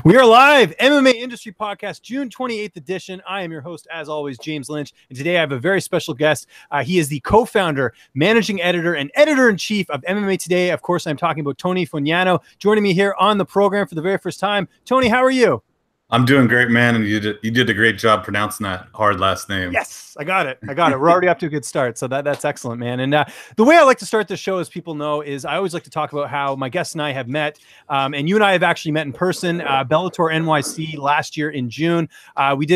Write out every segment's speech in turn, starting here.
We are live, MMA Industry Podcast, June 28th edition. I am your host, as always, James Lynch. And today I have a very special guest. He is the co-founder, managing editor, and editor-in-chief of MMA Today. Of course, I'm talking about Tony Fagnano, joining me here on the program for the very first time. Tony, how are you? I'm doing great, man, and you did a great job pronouncing that hard last name. Yes, I got it. We're already up to a good start, so that's excellent, man. And the way I like to start the show, as people know, is I always like to talk about how my guests and I have met, and you and I have actually met in person. Bellator NYC last year in June. We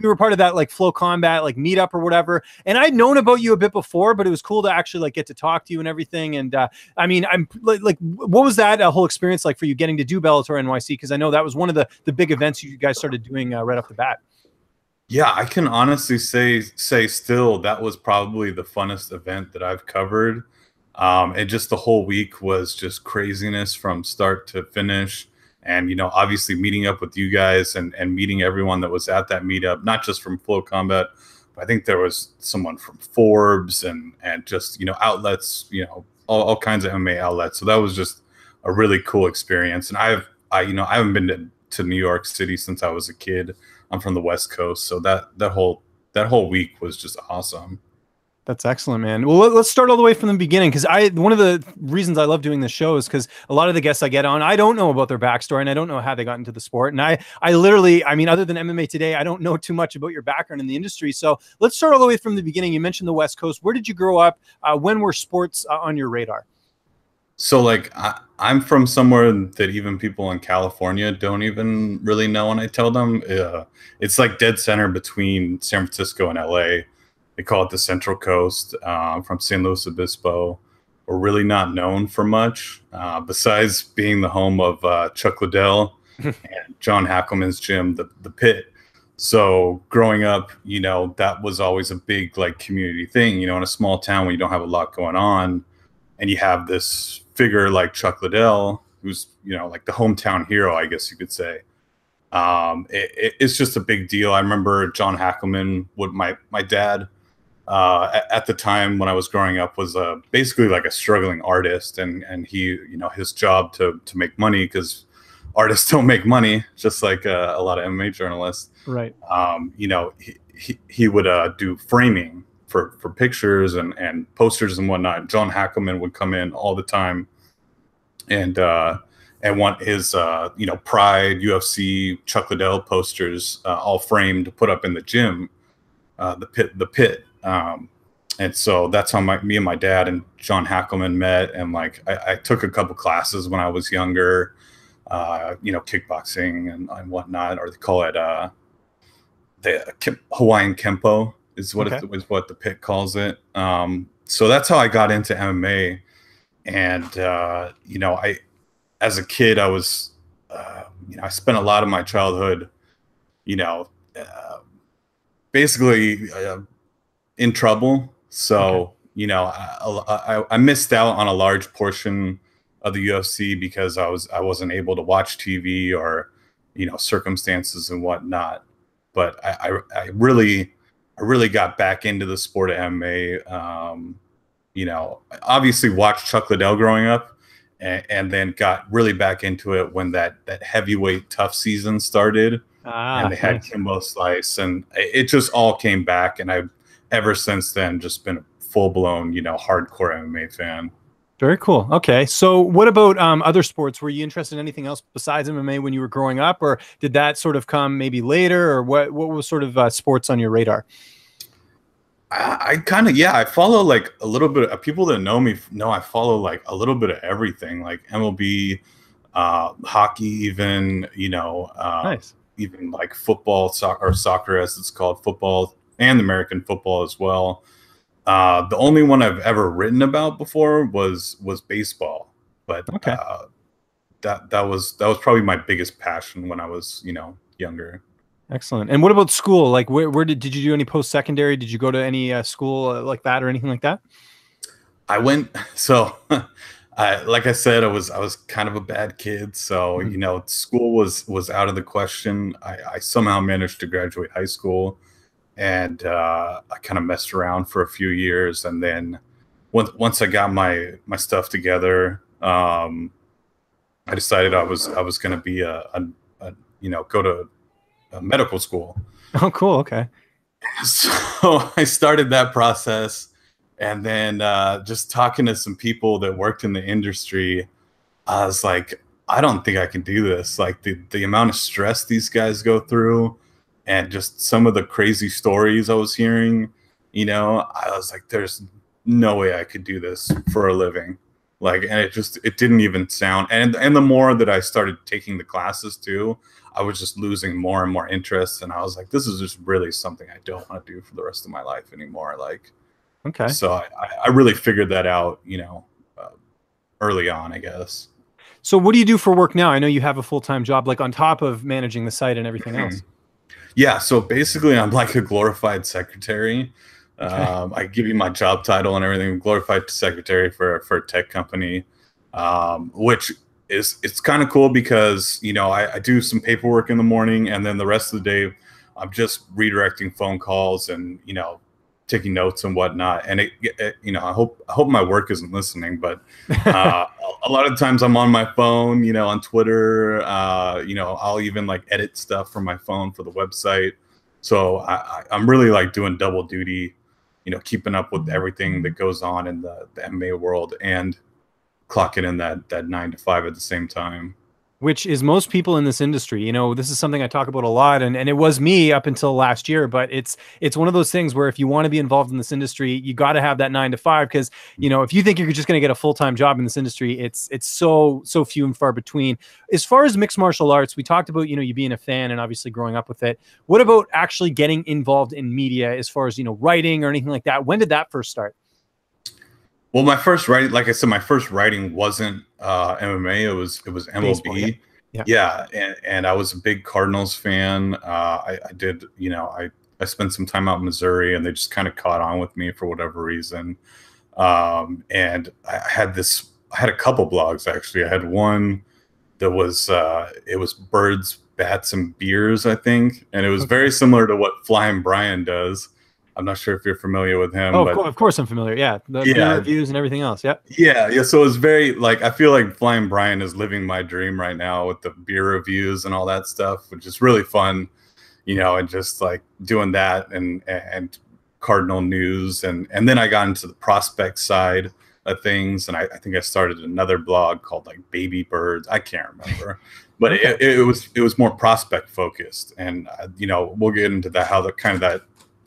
were part of that like Flow Combat like meetup or whatever. And I'd known about you a bit before, but it was cool to actually like get to talk to you and everything. And I mean, I'm like, what was that whole experience like for you getting to do Bellator NYC? Because I know that was one of the big events you guys started doing right off the bat. Yeah, I can honestly say still that was probably the funnest event that I've covered. And just the whole week was just craziness from start to finish. And, you know, obviously meeting up with you guys and meeting everyone that was at that meetup, not just from Flow Combat, but I think there was someone from Forbes and just, you know, outlets, you know, all kinds of MMA outlets. So that was just a really cool experience. And I haven't been to New York City since I was a kid. I'm from the West Coast, so that whole week was just awesome. That's excellent, man. Well, let's start all the way from the beginning, because one of the reasons I love doing this show is because a lot of the guests I get on, I don't know about their backstory and I don't know how they got into the sport. And I literally, I mean, other than MMA Today, I don't know too much about your background in the industry. So let's start all the way from the beginning. You mentioned the West Coast. Where did you grow up? When were sports on your radar? So like I'm from somewhere that even people in California don't even really know when I tell them. It's like dead center between San Francisco and LA. They call it the Central Coast. From San Luis Obispo. We're really not known for much besides being the home of Chuck Liddell and John Hackleman's gym, the Pit. So growing up, you know, that was always a big like community thing, you know, in a small town where you don't have a lot going on. And you have this figure like Chuck Liddell, who's, you know, like the hometown hero, I guess you could say. It's just a big deal. I remember John Hackleman, my dad, at the time when I was growing up, was basically like a struggling artist, and he, you know, his job to make money, because artists don't make money, just like a lot of MMA journalists. Right. You know, he would do framing for pictures and posters and whatnot. John Hackleman would come in all the time and want his you know, Pride, UFC, Chuck Liddell posters all framed to put up in the gym, the pit. And so that's how me and my dad and John Hackleman met. And like I took a couple classes when I was younger, you know, kickboxing and whatnot, or they call it the Hawaiian Kempo. Is what okay. Is what the Pit calls it. So that's how I got into MMA. And you know, as a kid, I was you know, I spent a lot of my childhood, you know, basically in trouble. So okay. You know, I missed out on a large portion of the UFC because I wasn't able to watch TV, or, you know, circumstances and whatnot. But I really got back into the sport of MMA. You know, I obviously watched Chuck Liddell growing up, and then got really back into it when that heavyweight tough season started, and they had Kimbo Slice, and it just all came back. And I've ever since then just been a full-blown, you know, hardcore MMA fan. Very cool. Okay. So what about other sports? Were you interested in anything else besides MMA when you were growing up, or did that sort of come maybe later, or what was sort of sports on your radar? I kind of, yeah, I follow like a little bit of, people that know me know I follow like a little bit of everything, like MLB, hockey, even, you know, nice. Even like football, soccer as it's called, football, and American football as well. The only one I've ever written about before was baseball, but okay. That was probably my biggest passion when I was, you know, younger. Excellent. And what about school? Like, where did you do any post-secondary? Did you go to any school like that or anything like that? I went, so like I said, I was kind of a bad kid. So, you know, school was out of the question. I somehow managed to graduate high school, and I kind of messed around for a few years. And then once I got my stuff together, I decided I was going to be a go to medical school. Oh, cool. Okay. So I started that process, and then just talking to some people that worked in the industry, I was like, I don't think I can do this. Like the amount of stress these guys go through, and just some of the crazy stories I was hearing, I was like, there's no way I could do this for a living. Like, and it didn't even sound, and the more that I started taking the classes too, I was just losing more and more interest. And I was like, this is just really something I don't want to do for the rest of my life anymore. Like, okay. So I really figured that out, early on, I guess. So what do you do for work now? I know you have a full-time job, like on top of managing the site and everything else. Yeah. So basically I'm like a glorified secretary. Okay. I give you my job title and everything, glorified secretary for a tech company, which it's kind of cool because, I do some paperwork in the morning, and then the rest of the day I'm just redirecting phone calls and, taking notes and whatnot. And I hope my work isn't listening, but a lot of times I'm on my phone, on Twitter, I'll even like edit stuff from my phone for the website. So I'm really like doing double duty, keeping up with everything that goes on in the MMA world and clocking in that 9 to 5 at the same time. Which is most people in this industry. This is something I talk about a lot, and it was me up until last year, but it's one of those things where if you want to be involved in this industry, you got to have that 9 to 5, because if you think you're just going to get a full-time job in this industry, it's so few and far between. As far as mixed martial arts, we talked about you being a fan and obviously growing up with it. What about actually getting involved in media, as far as writing or anything like that? When did that first start? Well, my first writing, like I said, my first writing wasn't MMA. It was MLB. Baseball, yeah. Yeah, and I was a big Cardinals fan. I did, I spent some time out in Missouri, and they just kind of caught on with me for whatever reason. And I had a couple blogs actually. I had one that was it was Birds, Bats, and Beers, I think, and it was very similar to what Flying Brian does. I'm not sure if you're familiar with him. Oh, of course I'm familiar. Yeah, the beer reviews and everything else. Yeah. Yeah. So it's very like, I feel like Flying Brian is living my dream right now with the beer reviews and all that stuff, which is really fun, and just like doing that and Cardinal news, and then I got into the prospect side of things, and I think I started another blog called like Baby Birds. I can't remember, but it was more prospect focused, and we'll get into that, how that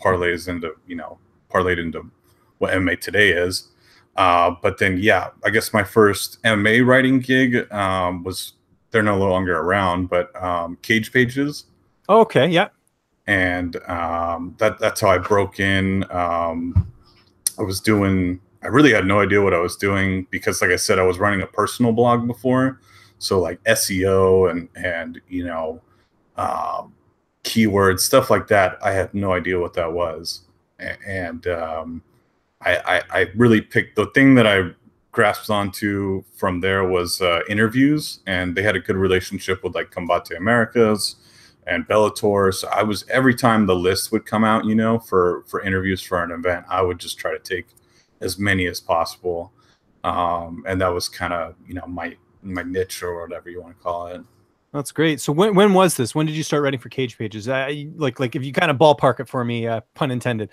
parlayed into what MMA today is. But then, I guess my first MMA writing gig was, they're no longer around, but Cage Pages. Oh, okay, yeah. And that's how I broke in. I really had no idea what I was doing because, like I said, I was running a personal blog before. So like SEO and keywords, stuff like that, I had no idea what that was. And I really picked, the thing that I grasped onto from there was interviews, and they had a good relationship with like Combate Americas and Bellator. So I was, every time the list would come out, for interviews for an event, I would just try to take as many as possible. And that was kind of, my niche, or whatever you want to call it. That's great. So when was this? When did you start writing for Cage Pages? Like if you kind of ballpark it for me, pun intended.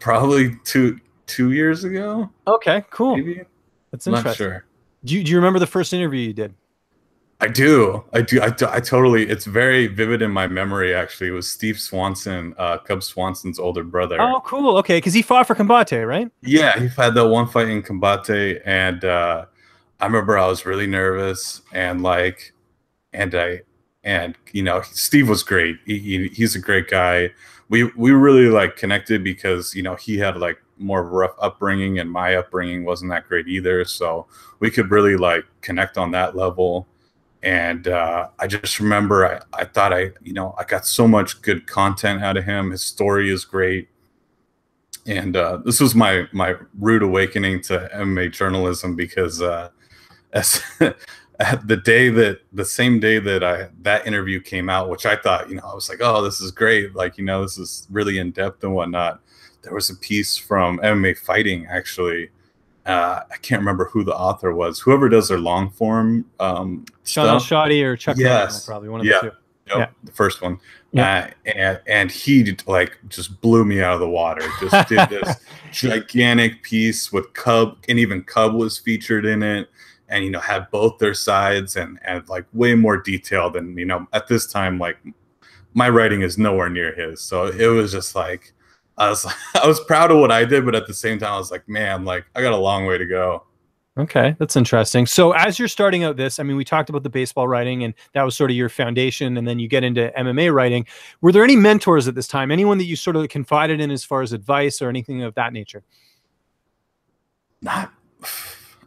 Probably two years ago. Okay, cool. Maybe. That's interesting. Not sure. Do you remember the first interview you did? I do. I totally, it's very vivid in my memory, actually. It was Steve Swanson, Cub Swanson's older brother. Oh, cool. Okay, because he fought for Combate, right? Yeah, he had that one fight in Combate, and I remember I was really nervous, and Steve was great. He's a great guy. We really like connected because he had like more of a rough upbringing, and my upbringing wasn't that great either. So we could really like connect on that level. And I just remember I thought I got so much good content out of him. His story is great. And this was my rude awakening to MMA journalism, because the same day that that interview came out, which I thought, I was like, oh, this is great. Like, this is really in depth and whatnot. There was a piece from MMA Fighting, actually. I can't remember who the author was. Whoever does their long form Sean Al-Shadi or Chuck. Yes. Ryan, probably one of the two. Nope, Yeah. the first one. Yeah. And he like just blew me out of the water. Just did this gigantic piece with Cub, and even Cub was featured in it, and had both their sides, and like way more detail than at this time. Like my writing is nowhere near his, so it was just like I was proud of what I did, but at the same time I was like, man, like I got a long way to go. Okay, that's interesting. So as you're starting out this, I mean, we talked about the baseball writing, and that was sort of your foundation, and then you get into MMA writing. Were there any mentors at this time? Anyone that you sort of confided in as far as advice or anything of that nature? Not,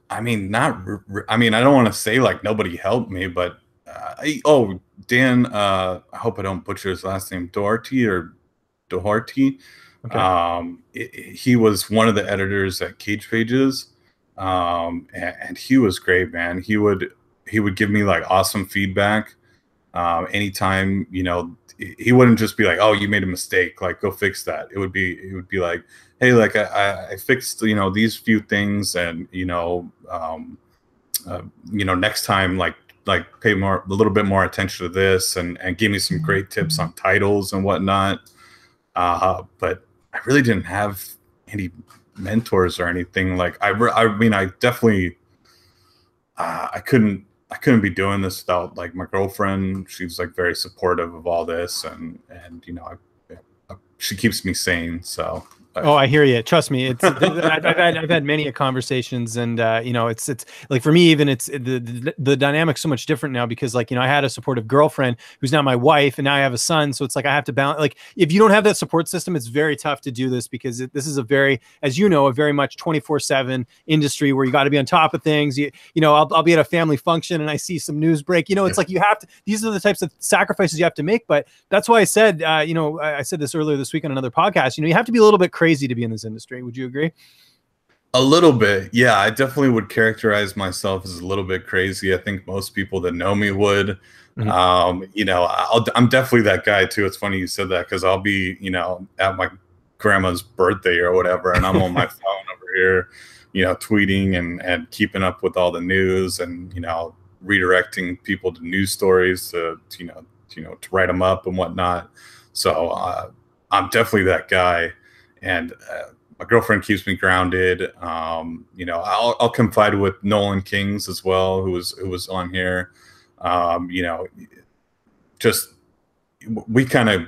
I mean, not. I mean, I don't want to say like nobody helped me, but Dan. I hope I don't butcher his last name. Doherty or Doherty. Okay. He was one of the editors at Cage Pages. And he was great, man. He would give me like awesome feedback. Anytime, he wouldn't just be like, "Oh, you made a mistake, like go fix that." It would be like, "Hey, like I fixed, these few things, and next time, like pay a little bit more attention to this, and give me some great tips on titles and whatnot." But I really didn't have any mentors or anything. Like I mean, I definitely I couldn't be doing this without like my girlfriend. She's like very supportive of all this, and she keeps me sane. So Oh, I hear you. Trust me. It's I've had many conversations, and it's like for me even it's the dynamic's so much different now because like I had a supportive girlfriend who's now my wife, and now I have a son, so it's like I have to balance. Like if you don't have that support system, it's very tough to do this because this is a very, as a very much 24/7 industry where you got to be on top of things. I'll be at a family function and I see some news break. It's like you have to. These are the types of sacrifices you have to make. But that's why I said I said this earlier this week on another podcast. You have to be a little bit crazy to be in this industry. Would you agree? A little bit, yeah. I definitely would characterize myself as a little bit crazy. I think most people that know me would. Mm-hmm. I'm definitely that guy too. It's funny you said that because I'll be, at my grandma's birthday or whatever, and I'm on my phone over here, tweeting and keeping up with all the news, and redirecting people to news stories to to write them up and whatnot. So I'm definitely that guy. And my girlfriend keeps me grounded. I'll confide with Nolan Kings as well, who was on here. Just we kind of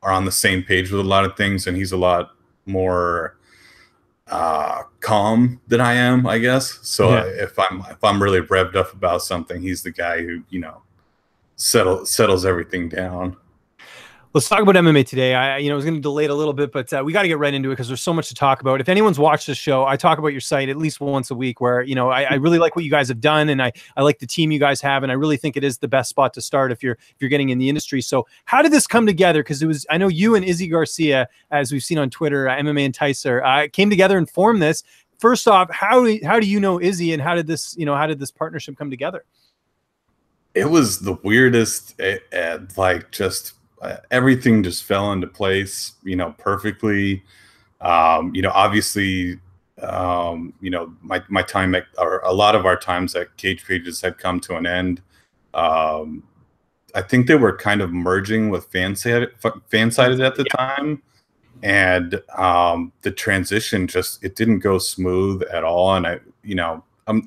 are on the same page with a lot of things, and he's a lot more calm than I am, I guess. So yeah. If I'm really revved up about something, he's the guy who settles everything down. Let's talk about MMA today. I was going to delay it a little bit, but we got to get right into it because there's so much to talk about. If anyone's watched this show, I talk about your site at least once a week where, I really like what you guys have done, and I like the team you guys have, and I really think it is the best spot to start if you're getting in the industry. So how did this come together? Because I know you and Izzy Garcia, as we've seen on Twitter, MMA Enticer, came together and formed this. First off, how do you know Izzy, and how did this partnership come together? It was the weirdest, everything just fell into place, perfectly. Obviously, my time or a lot of our times at Cage Pages had come to an end. I think they were kind of merging with Fansided at the time, and the transition it didn't go smooth at all. And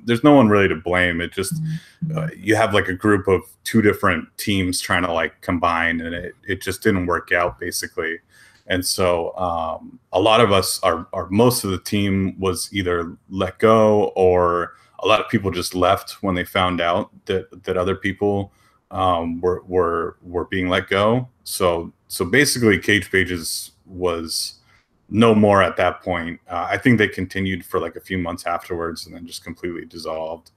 there's no one really to blame. It just you have like a group of two different teams trying to like combine, and it just didn't work out basically. And so a lot of us most of the team was either let go, or a lot of people just left when they found out that other people were being let go. So basically Cage Pages was no more at that point. I think they continued for like a few months afterwards and then just completely dissolved.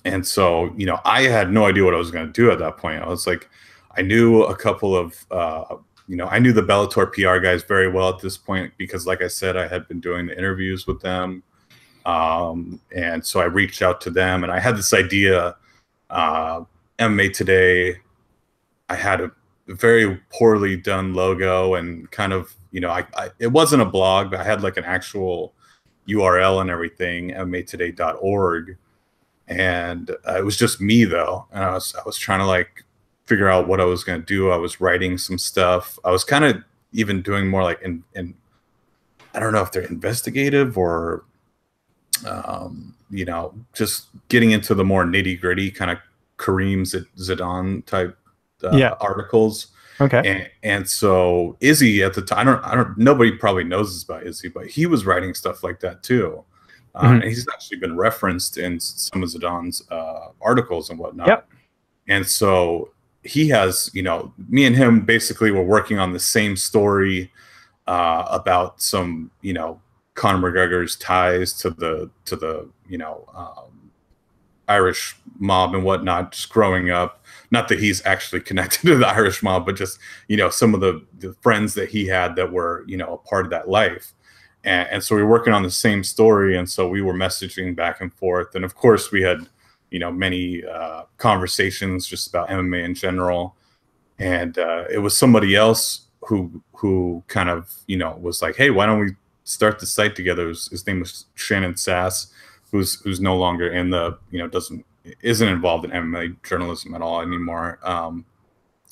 And so, I had no idea what I was going to do at that point. I was like, I knew a couple of, I knew the Bellator PR guys very well at this point because, like I said, I had been doing the interviews with them. And so I reached out to them, and I had this idea, MMA Today. I had a very poorly done logo, and kind of, it wasn't a blog, but I had like an actual URL and everything, mmatoday.org. and it was just me though, and I was trying to like figure out what I was going to do. I was writing some stuff. I was kind of even doing more like in I don't know if they're investigative or you know, just getting into the more nitty gritty kind of Kareem Zidane type Yeah. articles. Okay. And so Izzy at the time, I don't, nobody probably knows this about Izzy, but he was writing stuff like that too. And he's actually been referenced in some of Zidane's articles and whatnot. Yep. And so he has, you know, me and him basically were working on the same story about some, you know, Conor McGregor's ties to the you know, Irish mob and whatnot, just growing up. Not that he's actually connected to the Irish mob, but just, you know, some of the friends that he had that were, you know, a part of that life. And so we were working on the same story. And so we were messaging back and forth. And of course we had, you know, many conversations just about MMA in general. And it was somebody else who kind of, you know, was like, hey, why don't we start the site together? His name was Shannon Sass, who's no longer in the, you know, isn't involved in MMA journalism at all anymore.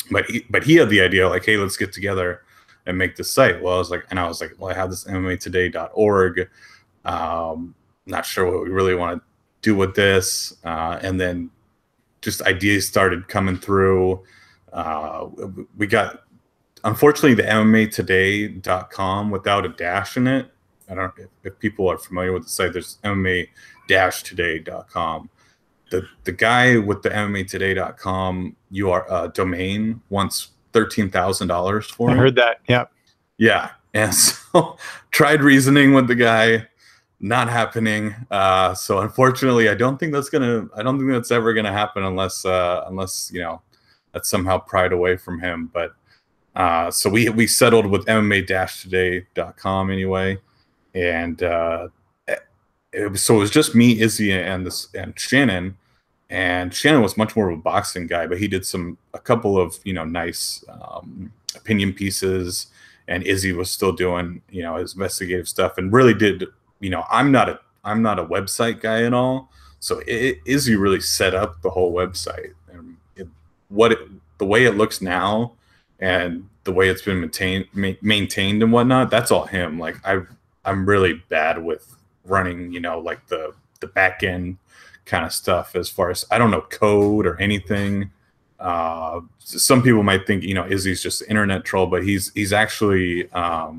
But he had the idea like, hey, let's get together and make this site. Well, I was like, well, I have this MMAtoday.org. Not sure what we really want to do with this. And then just ideas started coming through. We got, unfortunately, the MMAtoday.com without a dash in it. I don't know if people are familiar with the site. There's MMA-today.com. The guy with the MMAtoday.com domain wants $13,000 for it. I heard that. Yeah. Yeah. And so tried reasoning with the guy, not happening. So unfortunately, I don't think that's ever gonna happen unless you know, that's somehow pried away from him. But so we settled with MMA-today.com anyway. And it was just me, Izzy, and Shannon. And Shannon was much more of a boxing guy, but he did a couple of, you know, nice opinion pieces. And Izzy was still doing, you know, his investigative stuff, and really did, you know, I'm not a website guy at all. So Izzy really set up the whole website, and the way it looks now and the way it's been maintained and whatnot, that's all him. Like I'm really bad with running, you know, like the back end kind of stuff, as far as I don't know code or anything. Some people might think, you know, Izzy's just an internet troll, but he's actually a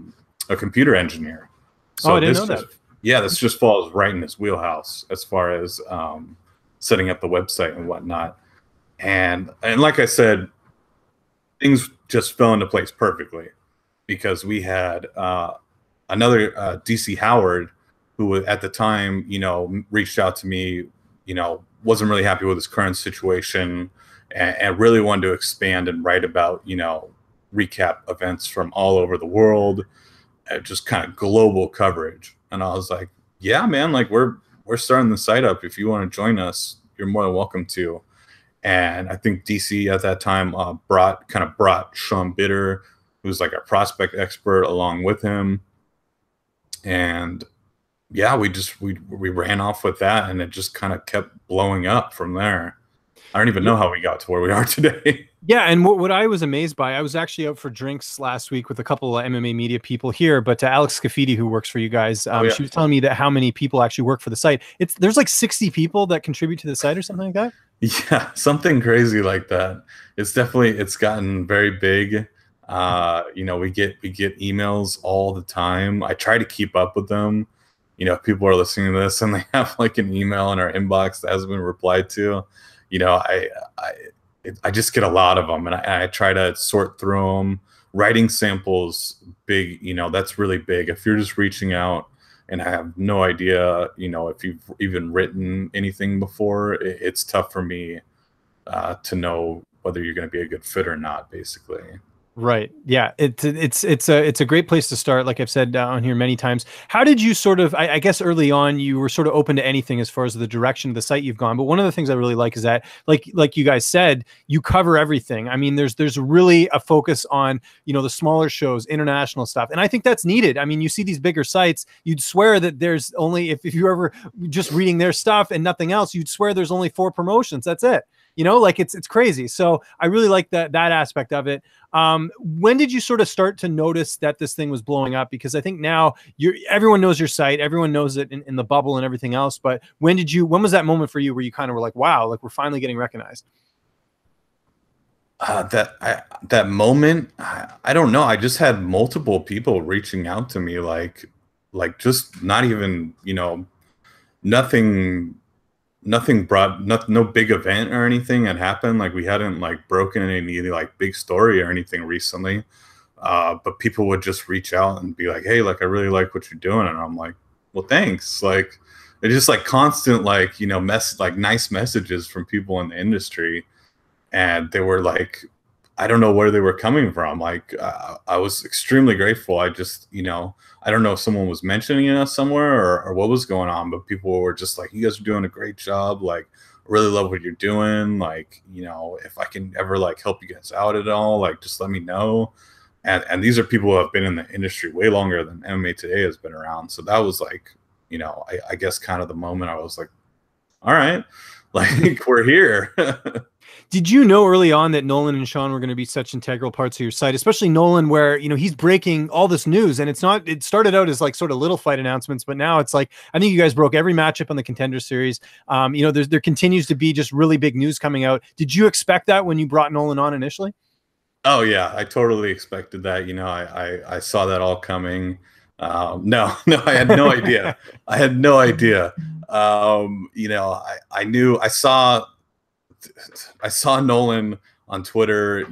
computer engineer. So I didn't know that. Yeah, this just falls right in his wheelhouse as far as setting up the website and whatnot. And like I said, things just fell into place perfectly, because we had another DC Howard, who at the time, you know, reached out to me, you know, wasn't really happy with his current situation, and really wanted to expand and write about, you know, recap events from all over the world, just kind of global coverage. And I was like, yeah, man, like we're starting the site up. If you want to join us, you're more than welcome to. And I think DC at that time brought Sean Bitter, who's like a prospect expert, along with him. And yeah, we ran off with that, and it just kind of kept blowing up from there. I don't even know how we got to where we are today. Yeah, and what I was amazed by, I was actually out for drinks last week with a couple of MMA media people here, but Alex Scafidi, who works for you guys, she was telling me that how many people actually work for the site. There's like 60 people that contribute to the site or something like that. Yeah, something crazy like that. It's gotten very big. You know, we get emails all the time. I try to keep up with them. You know, if people are listening to this and they have like an email in our inbox that hasn't been replied to, you know, I just get a lot of them, and I try to sort through them. Writing samples, big, you know, that's really big. If you're just reaching out and I have no idea, you know, if you've even written anything before, it's tough for me to know whether you're going to be a good fit or not, basically. Right. Yeah. It's a great place to start. Like I've said on here many times. How did you sort of? I guess early on you were sort of open to anything as far as the direction of the site you've gone. But one of the things I really like is that, like you guys said, you cover everything. I mean, there's really a focus on the smaller shows, international stuff, and I think that's needed. I mean, you see these bigger sites, you'd swear that there's only if you're ever just reading their stuff and nothing else, you'd swear there's only 4 promotions. That's it. Like it's crazy. So I really like that aspect of it. When did you sort of start to notice that this thing was blowing up? Because I think now everyone knows your site, everyone knows it in the bubble and everything else. But when was that moment for you where you kind of were like, wow, like we're finally getting recognized? That moment, I don't know. I just had multiple people reaching out to me, like just not even, nothing no big event or anything had happened. Like we hadn't like broken any like big story or anything recently. But people would just reach out and be like, hey, like, I really like what you're doing. And I'm like, well, thanks. Like, it's just like constant, like, nice messages from people in the industry. And they were like, I don't know where they were coming from. Like, I was extremely grateful. I just, I don't know if someone was mentioning us somewhere or what was going on, but people were just like, you guys are doing a great job. Like, I really love what you're doing. Like, if I can ever like help you guys out at all, like, just let me know. And these are people who have been in the industry way longer than MMA Today has been around. So that was like, I guess kind of the moment I was like, all right, like we're here. Did you know early on that Nolan and Sean were going to be such integral parts of your site, especially Nolan, where, he's breaking all this news, and it started out as like sort of little fight announcements, but now it's like, I think you guys broke every matchup on the Contender Series. There continues to be just really big news coming out. Did you expect that when you brought Nolan on initially? Oh yeah, I totally expected that. I saw that all coming. No, I had no idea. I had no idea. I knew I saw Nolan on Twitter,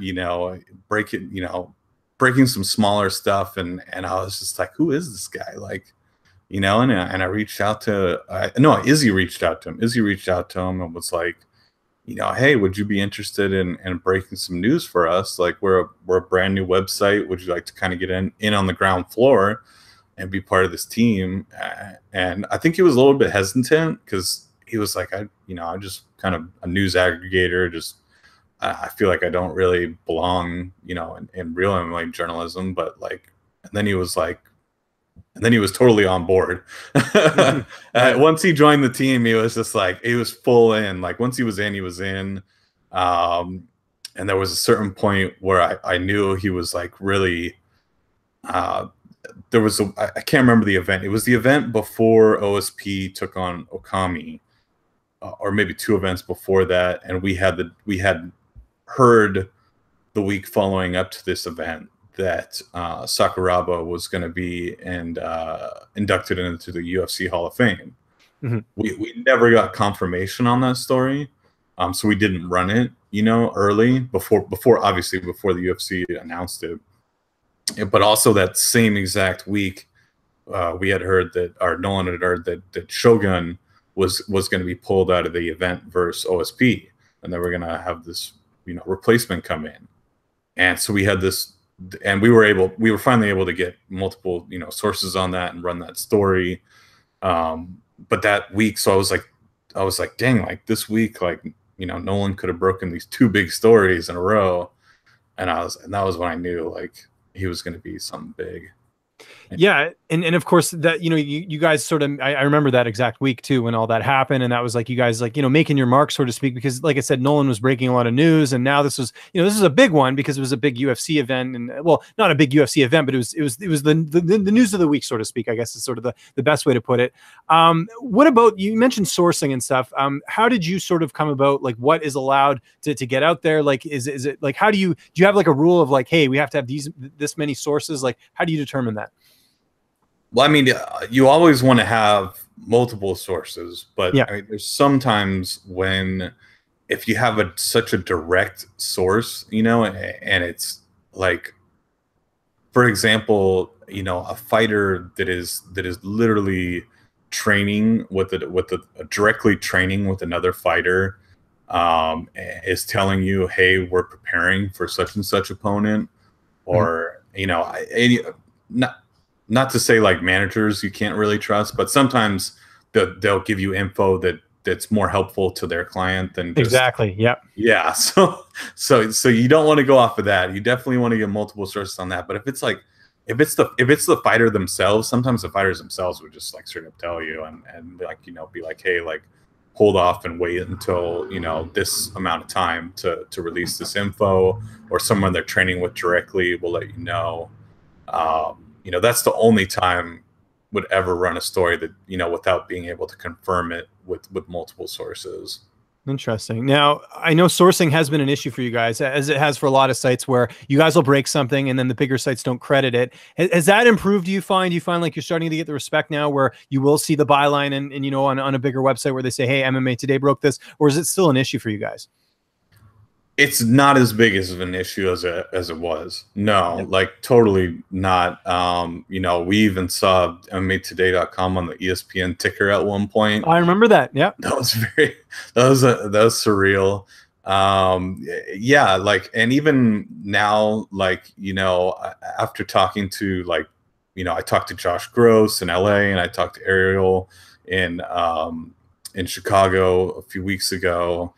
breaking some smaller stuff, and I was just like, who is this guy? Like, and I reached out to Izzy reached out to him. Izzy reached out to him and was like, hey, would you be interested in breaking some news for us? Like, we're a brand new website. Would you like to kind of get in on the ground floor and be part of this team? And I think he was a little bit hesitant because he was like, I'm just kind of a news aggregator. Just I feel like I don't really belong, in real MMA journalism. But like, and then he was totally on board. Once he joined the team, he was just like, he was full in. Like, once he was in, he was in. And there was a certain point where I knew he was like really, I can't remember the event. It was the event before OSP took on Okami, or maybe 2 events before that. And we had heard the week following up to this event that Sakuraba was going to be inducted into the UFC Hall of Fame. Mm-hmm. We never got confirmation on that story, so we didn't run it, early before obviously before the UFC announced it. But also that same exact week, we had heard Nolan had heard that Shogun was going to be pulled out of the event versus OSP, and they were going to have this replacement come in, and so we had this. And we were finally able to get multiple, sources on that and run that story. But that week, so I was like, dang, like this week, like, Nolan could have broken these 2 big stories in a row. And that was when I knew like he was going to be something big. Yeah. And of course that, you guys sort of, I remember that exact week too, when all that happened. And that was like, you guys like, making your mark, so to speak, because like I said, Nolan was breaking a lot of news. And now this was, this is a big one because it was a big UFC event, and well, not a big UFC event, but it was the news of the week, so to speak, I guess is sort of the best way to put it. What about, you mentioned sourcing and stuff. How did you sort of come about, like what is allowed to get out there? Like, is it like, do you have like a rule of like, hey, we have to have this many sources? Like, how do you determine that? Well, I mean, you always want to have multiple sources, but yeah. I mean, there's sometimes when, if you have such a direct source, and it's like, for example, a fighter that is literally training directly training with another fighter, is telling you, hey, we're preparing for such and such opponent. or not to say like managers you can't really trust, but sometimes they'll give you info that's more helpful to their client than just Exactly. Yep. yeah. So you don't want to go off of that. You definitely want to get multiple sources on that. But if it's like if it's the fighter themselves, sometimes the fighters themselves would just like straight up tell you and like be like, hey, like hold off and wait until this amount of time to release this info, or someone they're training with directly will let you know. That's the only time would ever run a story that without being able to confirm it with multiple sources. Interesting. Now, I know sourcing has been an issue for you guys, as it has for a lot of sites, where you guys will break something and then the bigger sites don't credit it. Has that improved? Do you find like you're starting to get the respect now where you will see the byline and on a bigger website where they say, hey, MMA Today broke this, or is it still an issue for you guys? It's not as big as of an issue as it was. No, yep. Like totally not. We even saw MMAtoday.com on the ESPN ticker at one point. I remember that. Yeah, that was surreal. Yeah, like, and even now, like, after talking to I talked to Josh Gross in LA, and I talked to Ariel in Chicago a few weeks ago.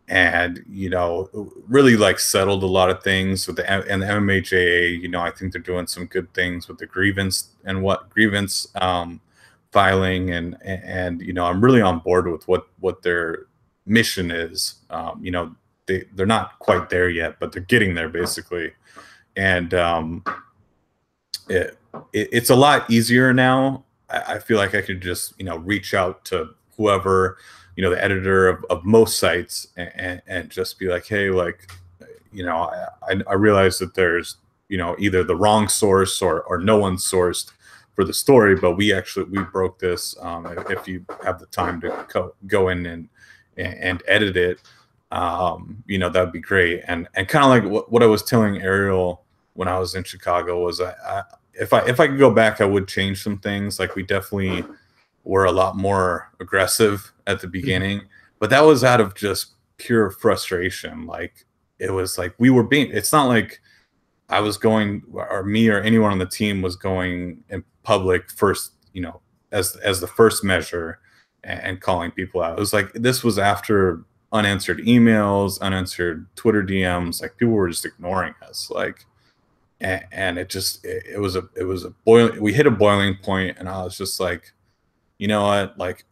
And, really like settled a lot of things with the MMAJA. I think they're doing some good things with the grievance filing. And I'm really on board with what their mission is. They're not quite there yet, but they're getting there basically. And it's a lot easier now. I feel like I could just, reach out to whoever, the editor of most sites and just be like, hey, like, I realize that there's, either the wrong source or no one sourced for the story, but we broke this. If you have the time to go in and edit it, that'd be great. And kind of like what I was telling Ariel when I was in Chicago was if I could go back, I would change some things. Like, we definitely were a lot more aggressive at the beginning, but that was out of just pure frustration. Like, it was like it's not like I was going, or me or anyone on the team was going in public first, as the first measure and calling people out. It was like, this was after unanswered emails, unanswered Twitter DMs, like people were just ignoring us. Like, and it was we hit a boiling point, and I was just like, you know what, like,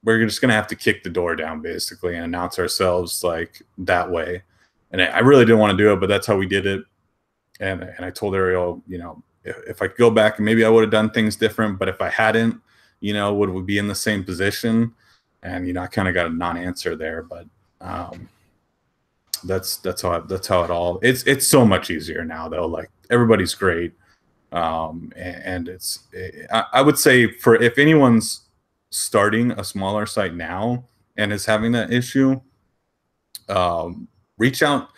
we're just going to have to kick the door down basically and announce ourselves like that way. And I really didn't want to do it, but that's how we did it. And I told Ariel, if I could go back, maybe I would have done things different, but if I hadn't, would we be in the same position? And, I kind of got a non-answer there, but that's how it all, it's so much easier now though. Like, everybody's great. And I would say if anyone's starting a smaller site now and is having that issue, reach out,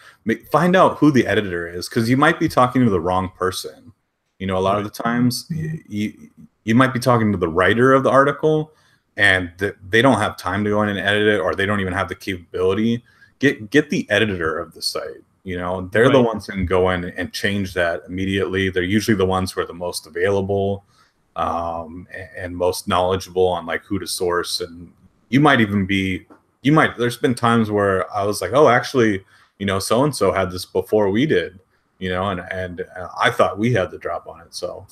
find out who the editor is, because you might be talking to the wrong person. A lot of the times you might be talking to the writer of the article, and they don't have time to go in and edit it, or they don't even have the capability. Get the editor of the site. They're the ones who can go in and change that immediately. They're usually the ones who are the most available and most knowledgeable on like who to source. And there's been times where I was like, oh, actually, so-and-so had this before we did, and I thought we had the drop on it. So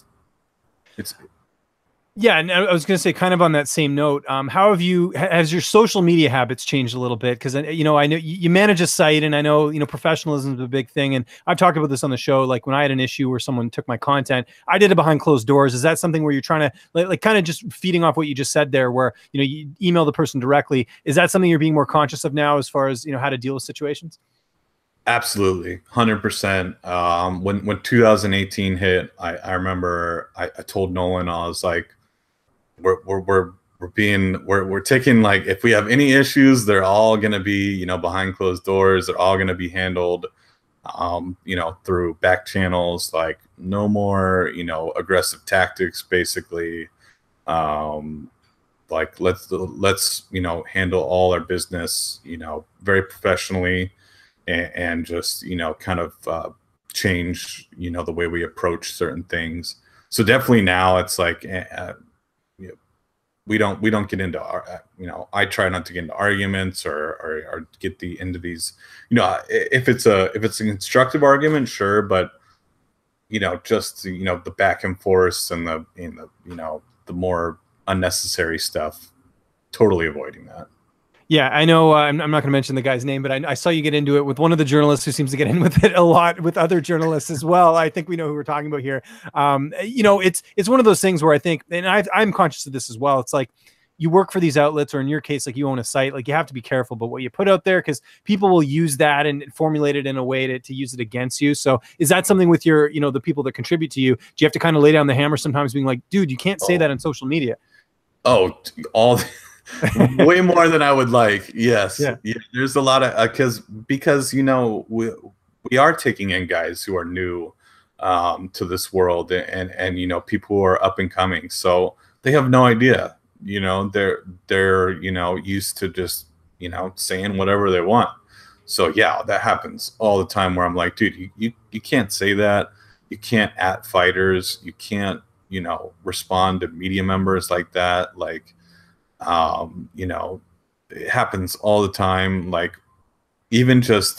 yeah, and I was going to say, kind of on that same note, how has your social media habits changed a little bit? Because I know you manage a site, and I know professionalism is a big thing, and I've talked about this on the show. Like, when I had an issue where someone took my content, I did it behind closed doors. Is that something where you're trying to like kind of just feeding off what you just said there, where you email the person directly? Is that something you're being more conscious of now, as far as how to deal with situations? Absolutely, 100%. When 2018 hit, I remember I told Nolan, I was like, we're taking, like, if we have any issues, they're all going to be, behind closed doors. They're all going to be handled, through back channels. Like, no more, aggressive tactics, basically. Like, let's, handle all our business, very professionally, and just, kind of change, the way we approach certain things. So definitely now it's like, we don't get into I try not to get into arguments or get into these, if it's a constructive argument, sure, but just the back and forth and the more unnecessary stuff, totally avoiding that. Yeah, I know. I'm not going to mention the guy's name, but I saw you get into it with one of the journalists who seems to get in with it a lot with other journalists as well. I think we know who we're talking about here. It's one of those things where I think, and I'm conscious of this as well. It's like you work for these outlets, or in your case, like you own a site, like you have to be careful about what you put out there because people will use that and formulate it in a way to use it against you. So is that something with your, the people that contribute to you? Do you have to kind of lay down the hammer sometimes being like, dude, you can't say that on social media? Oh, way more than I would like. Yes. Yeah. There's a lot of because we are taking in guys who are new to this world and people who are up and coming, so they have no idea. They're used to just saying whatever they want. So yeah, that happens all the time where I'm like, dude, you can't say that. You can't at fighters. You can't respond to media members like that. Like it happens all the time. Like even just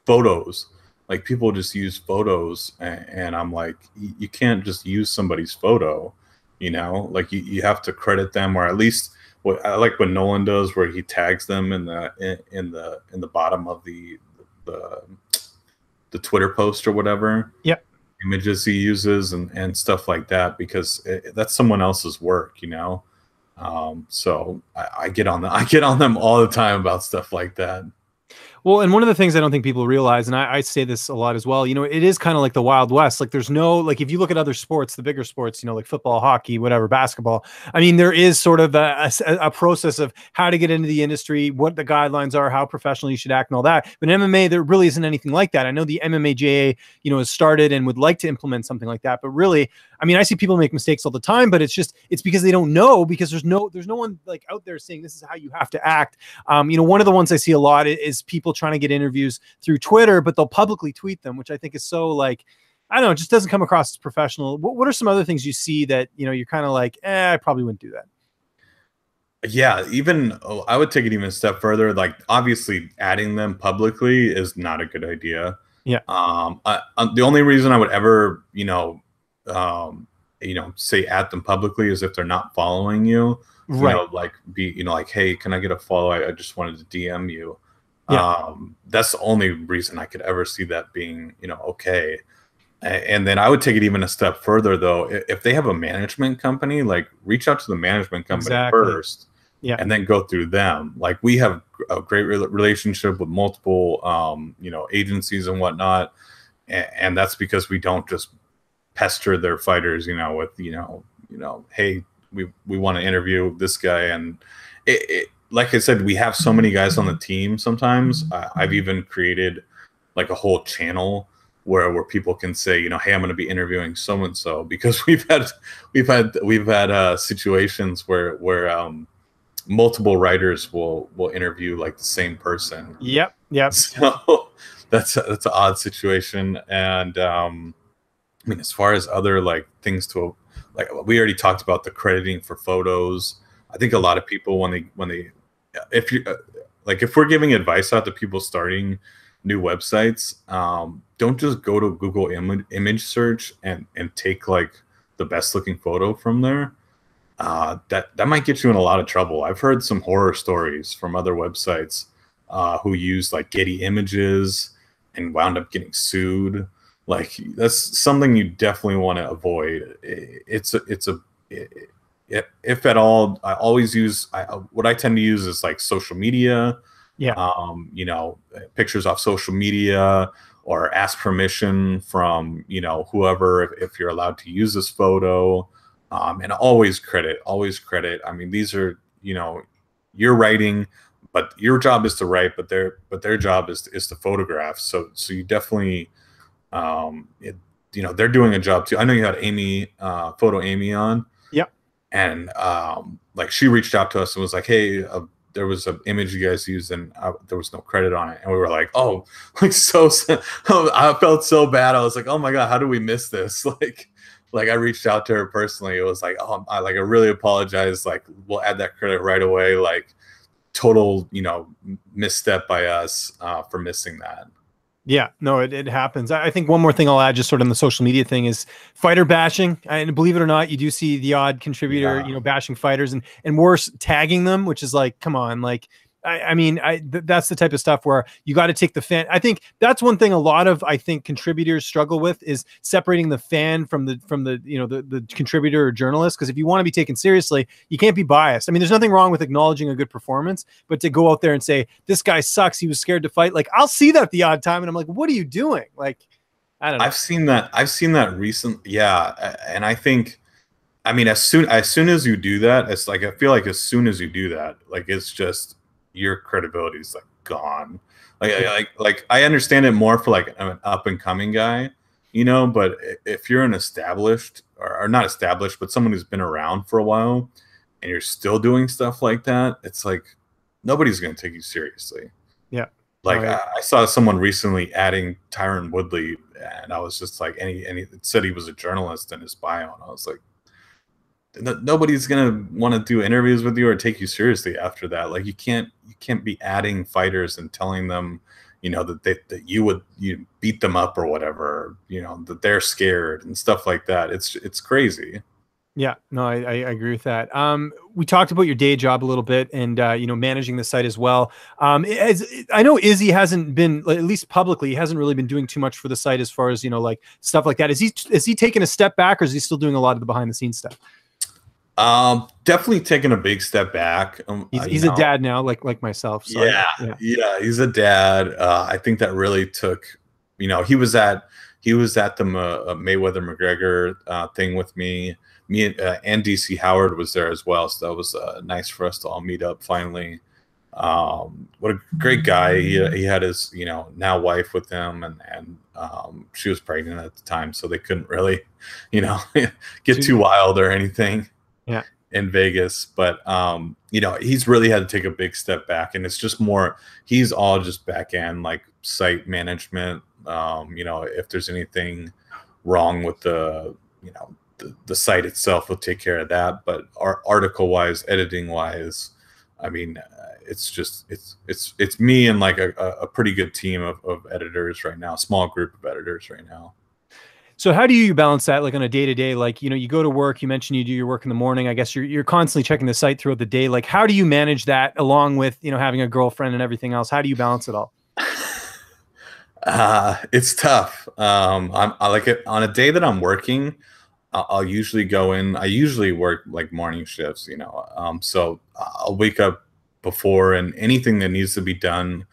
photos, like people just use photos and I'm like, you can't just use somebody's photo, like you have to credit them, or at least what I like what Nolan does, where he tags them in the bottom of the Twitter post or whatever. Yep. Images he uses and stuff like that, because that's someone else's work, so I get on them all the time about stuff like that. Well, and one of the things I don't think people realize, and I say this a lot as well, it is kind of like the Wild West. Like there's no, like if you look at other sports, the bigger sports, like football, hockey, whatever, basketball, I mean, there is sort of a process of how to get into the industry, what the guidelines are, how professional you should act and all that. But in MMA, there really isn't anything like that. I know the MMA JA, has started and would like to implement something like that. But really, I mean, I see people make mistakes all the time, but it's because they don't know, because there's no one like out there saying this is how you have to act. One of the ones I see a lot is people trying to get interviews through Twitter, but they'll publicly tweet them, which I think is so like, I don't know, it just doesn't come across as professional. What are some other things you see that, you're kind of like, I probably wouldn't do that? Yeah, even I would take it even a step further. Like obviously adding them publicly is not a good idea. Yeah. The only reason I would ever, say at them publicly is if they're not following you. Right. Like like, hey, can I get a follow? I just wanted to DM you. Yeah. That's the only reason I could ever see that being, okay. And then I would take it even a step further, though. If they have a management company, like reach out to the management company first, yeah, and then go through them. Like we have a great relationship with multiple, agencies and whatnot, and that's because we don't just pester their fighters, with hey, we want to interview this guy, and like I said, we have so many guys on the team. Sometimes I've even created like a whole channel where people can say, hey, I'm going to be interviewing so and so, because we've had situations where multiple writers will interview like the same person. Yep. So that's an odd situation. And I mean, as far as other like things to, like we already talked about the crediting for photos. I think a lot of people when they if you if we're giving advice out to people starting new websites, don't just go to Google image search and take like the best looking photo from there. That might get you in a lot of trouble. I've heard some horror stories from other websites who used like Getty images and wound up getting sued. Like that's something you definitely want to avoid. If at all, I always use what I tend to use is like social media. Yeah. Pictures off social media, or ask permission from whoever if you're allowed to use this photo. And always credit. I mean, these are you're writing, but your job is to write, but their job is to photograph. So you definitely they're doing a job too. I know you had Amy, Photo Amy on. Yep. And like she reached out to us and was like, hey, there was an image you guys used and there was no credit on it, and we were like, oh, like so I felt so bad. I was like, oh my god, how do we miss this? Like I reached out to her personally. It was like, oh, I really apologize. Like, we'll add that credit right away. Like, total, you know, misstep by us for missing that. Yeah, no, it happens. I think one more thing I'll add, just sort of on the social media thing, is fighter bashing. And believe it or not, you do see the odd contributor, you know, bashing fighters and worse, tagging them, which is like, come on, like, I mean, that's the type of stuff where you got to take the fan. I think that's one thing a lot of, I think, contributors struggle with, is separating the fan from the you know, the contributor or journalist. Because if you want to be taken seriously, you can't be biased. I mean, there's nothing wrong with acknowledging a good performance, but to go out there and say, this guy sucks, he was scared to fight, like, I'll see that the odd time and I'm like, what are you doing? Like, I don't know. I've seen that recently. Yeah. And I think, I mean, as soon as you do that, it's like, I feel like as soon as you do that, like, it's just, your credibility is like gone. Like I understand it more for like an up and coming guy, you know, but if you're an established or not established, but someone who's been around for a while and you're still doing stuff like that, it's like nobody's going to take you seriously. Yeah. Like I saw someone recently adding Tyron Woodley, and I was just like, and he said he was a journalist in his bio, and I was like, nobody's gonna want to do interviews with you or take you seriously after that. Like, you can't be adding fighters and telling them, you know, that you beat them up or whatever, you know, that they're scared and stuff like that. It's crazy. Yeah, no, I agree with that. We talked about your day job a little bit, and you know, managing the site as well. As I know, Izzy hasn't been, at least publicly, he hasn't really been doing too much for the site as far as, you know, like stuff like that. Is he taking a step back, or is he still doing a lot of the behind the scenes stuff? Definitely taking a big step back. He's a dad now, like myself. So yeah, he's a dad. I think that really took, you know, he was at the Mayweather McGregor thing with me. And DC Howard was there as well, so that was nice for us to all meet up finally. What a great guy. He had his, you know, now wife with him, and she was pregnant at the time, so they couldn't really, you know, get too wild or anything. Yeah, in Vegas, but you know, he's really had to take a big step back, and it's just more, he's all just back end, like site management. You know, if there's anything wrong with the, you know, the site itself, will take care of that. But article wise, editing wise, I mean, it's just it's me and like a pretty good team of editors right now, small group of editors right now. So how do you balance that, like on a day-to-day, like, you know, you go to work, you mentioned you do your work in the morning. I guess you're constantly checking the site throughout the day. Like, how do you manage that along with, you know, having a girlfriend and everything else? How do you balance it all? It's tough. I like it on a day that I'm working. I'll usually go in. I usually work like morning shifts, you know. So I'll wake up before, and anything that needs to be done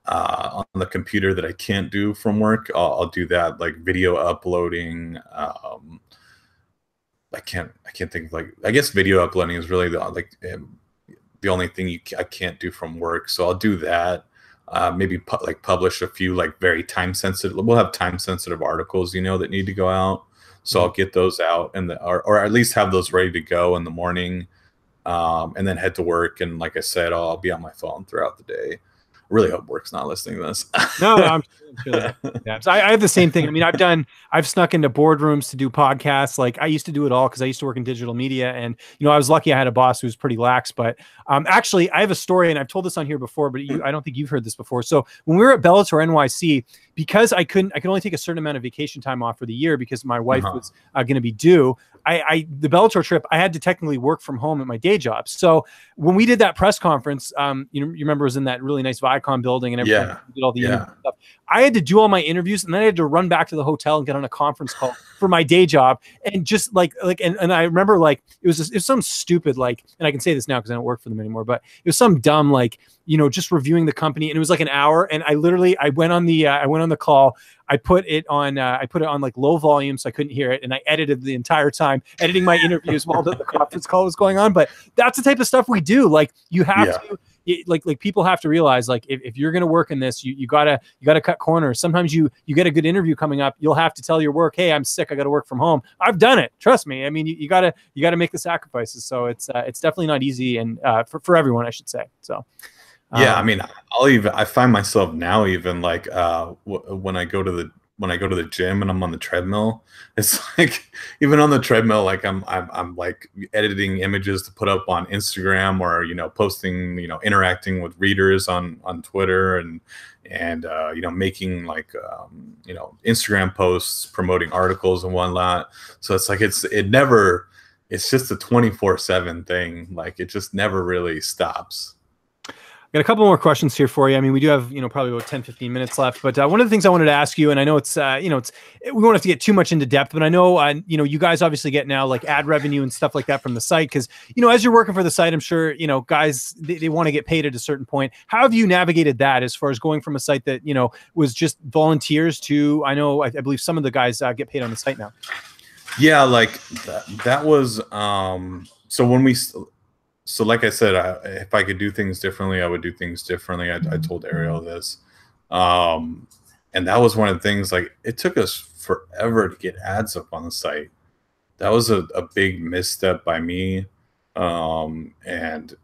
on the computer that I can't do from work, I'll do that, like video uploading. I can't think of, like, I guess video uploading is really the only thing I can't do from work. So I'll do that. Maybe publish a few like very time sensitive. We'll have time sensitive articles, you know, that need to go out. So I'll get those out or at least have those ready to go in the morning, and then head to work. And like I said, I'll be on my phone throughout the day. Really hope work's not listening to this. No, I'm sure that. Yeah. So I have the same thing. I mean, I've snuck into boardrooms to do podcasts. Like, I used to do it all because I used to work in digital media, and, you know, I was lucky I had a boss who was pretty lax. But actually, I have a story, and I've told this on here before, but I don't think you've heard this before. So when we were at Bellator NYC, because I could only take a certain amount of vacation time off for the year because my wife was going to be due. The Bellator trip, I had to technically work from home at my day job. So when we did that press conference, you remember it was in that really nice Viacom building and everything. We did all the stuff. I had to do all my interviews, and then I had to run back to the hotel and get on a conference call for my day job. And just and I remember, like, it was some stupid, like, and I can say this now because I don't work for them anymore, but it was some dumb, like, you know, just reviewing the company, and it was like an hour. And I went on the call. I put it on like low volume so I couldn't hear it, and I edited the entire time, editing my interviews while the conference call was going on. But that's the type of stuff we do. Like, you have to like people have to realize, like, if you're going to work in this, you gotta cut corners. Sometimes you get a good interview coming up, you'll have to tell your work, hey, I'm sick, I got to work from home. I've done it, trust me. I mean, you gotta make the sacrifices. So it's definitely not easy, and for everyone, I should say. So yeah, I mean, I find myself now, even like when I go to the gym and I'm on the treadmill, it's like, even on the treadmill, like I'm like editing images to put up on Instagram, or, you know, posting, you know, interacting with readers on Twitter, and you know, making like you know, Instagram posts promoting articles and whatnot. So it's like it's just a 24/7 thing. Like, it just never really stops. Got a couple more questions here for you. I mean, we do have, you know, probably about 10, 15 minutes left, but one of the things I wanted to ask you, and I know it's, you know, we won't have to get too much into depth, but I know, you know, you guys obviously get now like ad revenue and stuff like that from the site. Cause, you know, as you're working for the site, I'm sure, you know, guys, they want to get paid at a certain point. How have you navigated that as far as going from a site that, you know, was just volunteers to, I know, I believe some of the guys get paid on the site now. Yeah. Like that was, so like I said, if I could do things differently, I would do things differently. I told Ariel this. And that was one of the things, like, it took us forever to get ads up on the site. That was a big misstep by me. And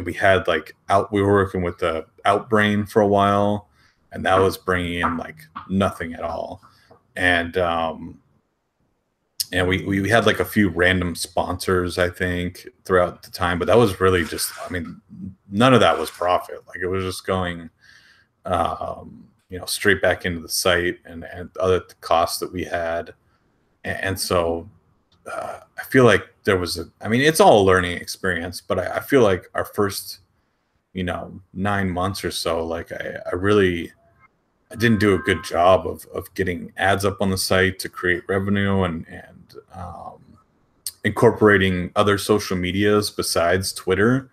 we had like we were working with the Outbrain for a while, and that was bringing in like nothing at all. And we had like a few random sponsors, I think, throughout the time, but that was really just, I mean, none of that was profit. Like, it was just going, you know, straight back into the site and other costs that we had. And so I feel like there was I mean, it's all a learning experience, but I feel like our first, you know, 9 months or so, like I didn't do a good job of getting ads up on the site to create revenue, and incorporating other social medias besides Twitter.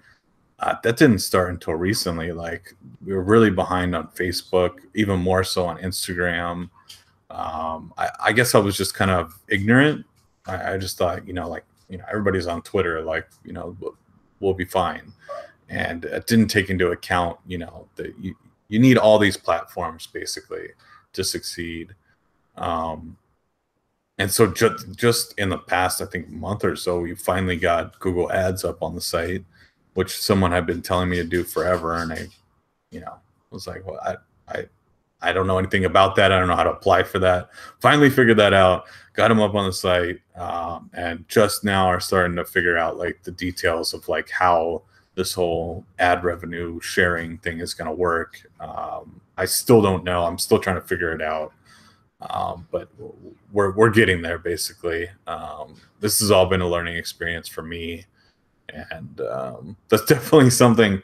That didn't start until recently. Like, we were really behind on Facebook, even more so on Instagram. I guess I was just kind of ignorant. I just thought, you know, like, you know, everybody's on Twitter, like, you know, we'll be fine. And it didn't take into account, you know, that you need all these platforms basically to succeed. And so just in the past, I think, month or so, we finally got Google Ads up on the site, which someone had been telling me to do forever. And I, you know, was like, well, I don't know anything about that. I don't know how to apply for that. Finally figured that out, got them up on the site, and just now are starting to figure out like the details of like how this whole ad revenue sharing thing is going to work. I still don't know. I'm still trying to figure it out. But we're getting there basically. This has all been a learning experience for me, and that's definitely something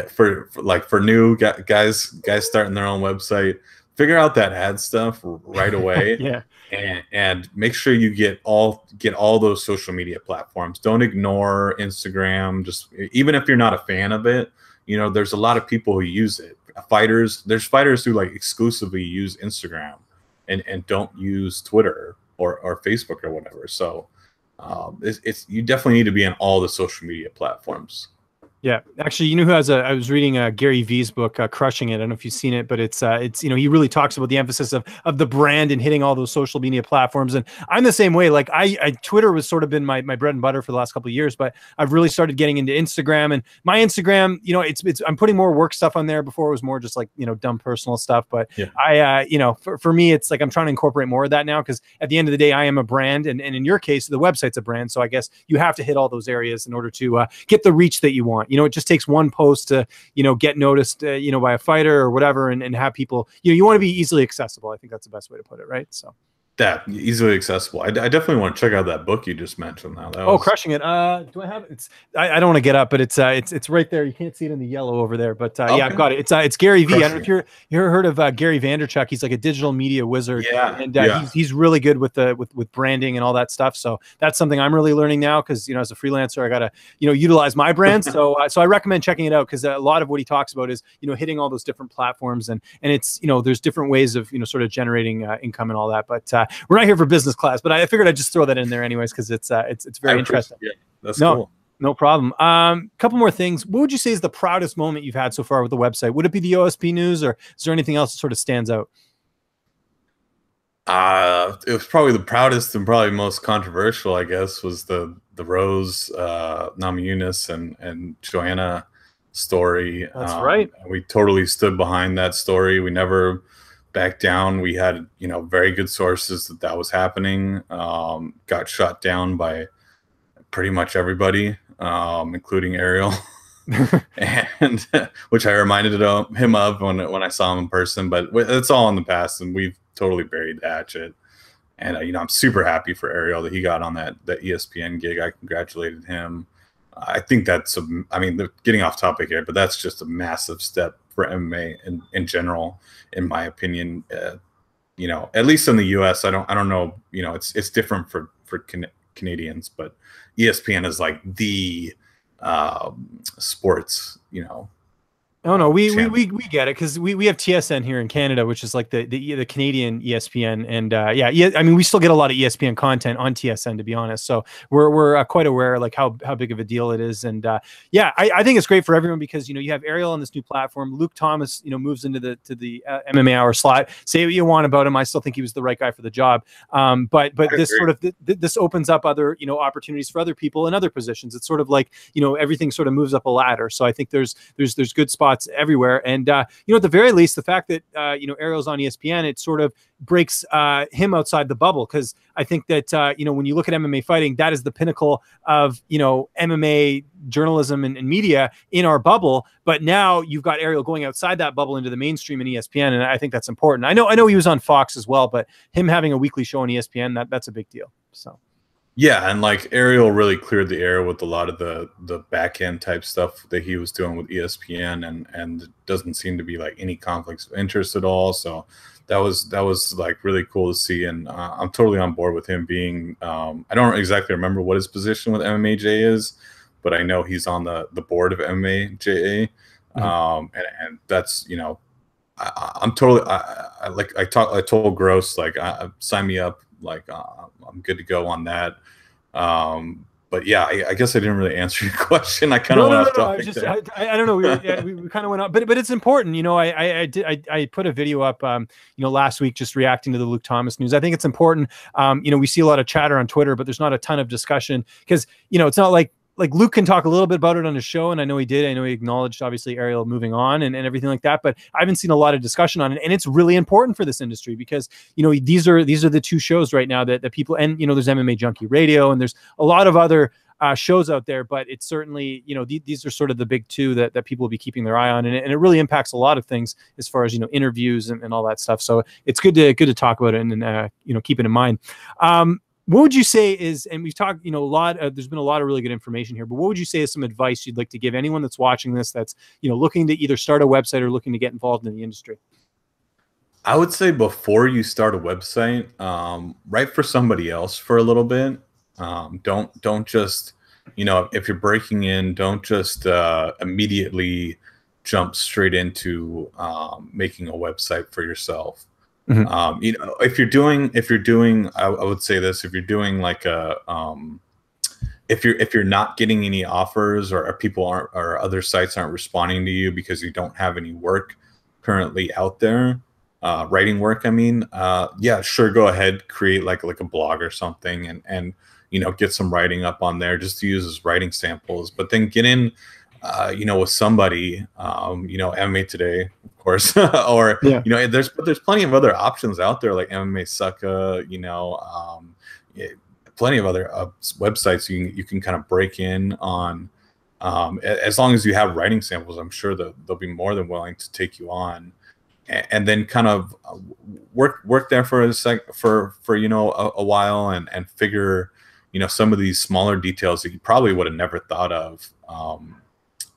for new guys starting their own website. Figure out that ad stuff right away. Yeah. And make sure you get all those social media platforms. Don't ignore Instagram. Just, even if you're not a fan of it, you know, there's a lot of people who use it. There's fighters who like exclusively use Instagram and don't use Twitter or Facebook or whatever. So you definitely need to be on all the social media platforms. Yeah, actually, you know who has I was reading Gary Vee's book, Crushing It. I don't know if you've seen it, but it's you know, he really talks about the emphasis of the brand and hitting all those social media platforms. And I'm the same way. Like Twitter was sort of been my bread and butter for the last couple of years, but I've really started getting into Instagram. And my Instagram, you know, it's I'm putting more work stuff on there. Before it was more just like, you know, dumb personal stuff. But yeah. You know, for me, it's like I'm trying to incorporate more of that now, because at the end of the day, I am a brand, and in your case, the website's a brand. So I guess you have to hit all those areas in order to get the reach that you want. You know, it just takes one post to, you know, get noticed, you know, by a fighter or whatever, and have people, you know, you want to be easily accessible. I think that's the best way to put it, right? So that easily accessible. I definitely want to check out that book you just mentioned now. Crushing It. Do I have it? I don't want to get up, but it's right there. You can't see it in the yellow over there, but okay. Yeah, I've got it. It's Gary Vee. I don't know if you ever heard of Gary Vaynerchuk. He's like a digital media wizard. Yeah. And he's really good with branding and all that stuff. So that's something I'm really learning now, because, you know, as a freelancer, I gotta, you know, utilize my brand. So I recommend checking it out, because a lot of what he talks about is, you know, hitting all those different platforms, and it's, you know, there's different ways of, you know, sort of generating income and all that. But we're not here for business class, but I figured I'd just throw that in there anyways, because it's very interesting. Yeah, that's cool. No problem. Couple more things. What would you say is the proudest moment you've had so far with the website? Would it be the OSP news, or is there anything else that sort of stands out? It was probably the proudest and probably most controversial, I guess, was the Rose Namajunas and Joanna story. That's right. We totally stood behind that story. We never backed down. We had, very good sources that that was happening. Got shot down by pretty much everybody, including Ariel. And which I reminded him of when I saw him in person, but it's all in the past, and we've totally buried the hatchet. And I'm super happy for Ariel that he got on that ESPN gig. I congratulated him. I think that's getting off topic here, but that's just a massive step for MMA in general, in my opinion. At least in the US, I don't know, it's different for Canadians, but ESPN is like the sports, Oh no, we get it, because we have TSN here in Canada, which is like the Canadian ESPN, and we still get a lot of ESPN content on TSN, to be honest. So we're quite aware like how big of a deal it is, and I think it's great for everyone, because you have Ariel on this new platform. Luke Thomas moves into the MMA Hour slot. Say what you want about him, I still think he was the right guy for the job. But this sort of this opens up other opportunities for other people in other positions. It's sort of like everything sort of moves up a ladder. So I think there's good spots everywhere, and at the very least, the fact that Ariel's on ESPN, it sort of breaks him outside the bubble, because I think that when you look at MMA fighting, that is the pinnacle of MMA journalism and media in our bubble. But now you've got Ariel going outside that bubble into the mainstream and ESPN, and I think that's important. I know he was on Fox as well, but him having a weekly show on ESPN, that's a big deal. So. Yeah, and like Ariel really cleared the air with a lot of the back end type stuff that he was doing with ESPN, and it doesn't seem to be like any conflicts of interest at all. So that was like really cool to see, and I'm totally on board with him being. I don't exactly remember what his position with MMAJ is, but I know he's on the board of MMAJA, and that's I'm totally I told Gross like sign me up, like I'm good to go on that. But yeah, I guess I didn't really answer your question. I kind of went off topic there. I don't know. We kind of went off, but it's important. I put a video up, last week, just reacting to the Luke Thomas news. I think it's important. We see a lot of chatter on Twitter, but there's not a ton of discussion, because it's not like Luke can talk a little bit about it on his show, and I know he did. I know he acknowledged, obviously, Ariel moving on and everything like that, but I haven't seen a lot of discussion on it, and it's really important for this industry, because these are the two shows right now that people, and there's MMA Junkie Radio, and there's a lot of other shows out there, but it's certainly these are sort of the big two that people will be keeping their eye on, and it really impacts a lot of things as far as interviews and all that stuff. So it's good to talk about it and keep it in mind. What would you say is, and we've talked, a lot, there's been a lot of really good information here, but what would you say is some advice you'd like to give anyone that's watching this, that's, looking to either start a website or looking to get involved in the industry? I would say before you start a website, write for somebody else for a little bit. Don't just, if you're breaking in, don't just immediately jump straight into making a website for yourself. If you're doing, I would say this, if you're doing like if you're not getting any offers, or people aren't, or other sites aren't responding to you because you don't have any work currently out there, writing work, yeah, sure, go ahead, create like a blog or something, and get some writing up on there just to use as writing samples, but then get in with somebody, MMA Today, of course, or there's plenty of other options out there, like MMA Sucka, plenty of other websites you can kind of break in on. As long as you have writing samples, I'm sure that they'll be more than willing to take you on, and then kind of work there for a while, and figure some of these smaller details that you probably would have never thought of